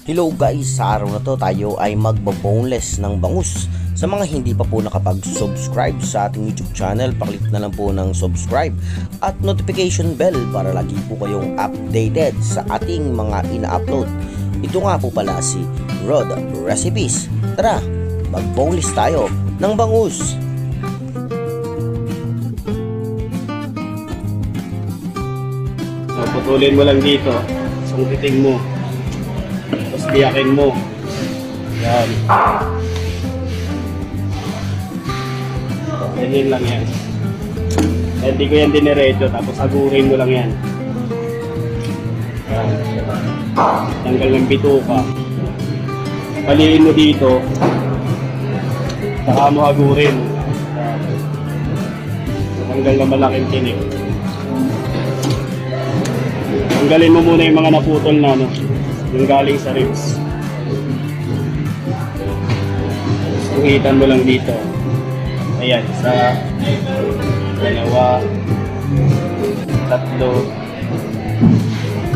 Hello guys, sa araw na to tayo ay magbo-boneless ng bangus. Sa mga hindi pa po nakapag-subscribe sa ating YouTube channel, paklik na lang po ng subscribe at notification bell para lagi po kayong updated sa ating mga ina-upload. Ito nga po pala si Rod Recipes. Tara, mag-boneless tayo ng bangus. Putulin mo lang dito, sungkitin mo. Tapos biyakin mo. Yan. Ganyan lang yan. Hindi ko yan diniretso. Tapos agurin mo lang yan. Yan. Tanggal ng bituka. Paliin mo dito. Saka mo agurin. Yan. Tanggal na malaking tinik. Tanggalin mo muna yung mga naputol na yung galing sa ribs. Suhitan mo lang dito. Ayan, isa, dalawa, tatlo,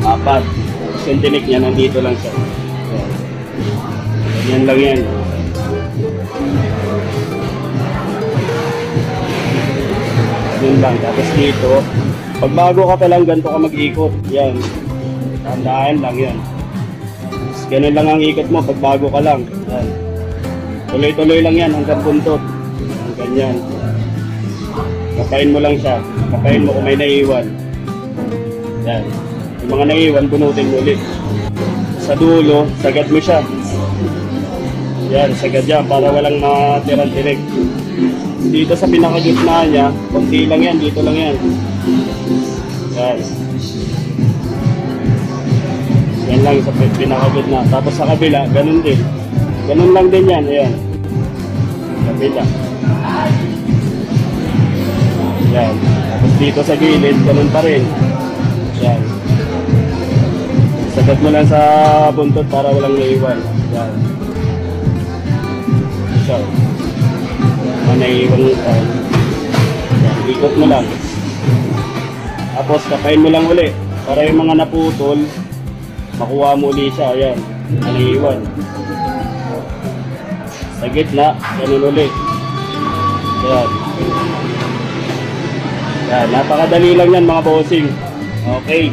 apat. Yung tinik niya, nandito lang siya. Ganyan lang yan. Ganyan lang. Tapos dito, pag bago ka pa lang, ganito ka mag-ikot. Yan. Tandaan lang yan. Ganun lang ang ikot mo pag bago ka lang. Yan. Tuloy-tuloy lang yan hanggang buntot. Ganyan. Kapain mo lang siya. Kapain mo kung may naiwan. Yan. Yung mga naiwan, bunutin mo ulit. Sa dulo, sagad mo siya. Yan, sagad yan para walang matirang tinik. Dito sa pinakagitna niya, konti lang yan, dito lang yan. Yan. Yan lang sa pinakagitna. Tapos sa kabila, ganun din. Ganun lang din yan. Ayan. Kabila. Yan. Tapos dito sa gilid, ganun pa rin. Yan. Sagat mo lang sa buntot para walang naiwan. Yan. So. Naiwan mo tayo. Yan. Ikot mo lang. Tapos kapain mo lang uli. Para yung mga naputol, makuha mo ulit siya. Ayan, naiwan. Sa gitna, ganun ulit. Ayan. Ayan, napakadali lang yan mga bossing. Okay.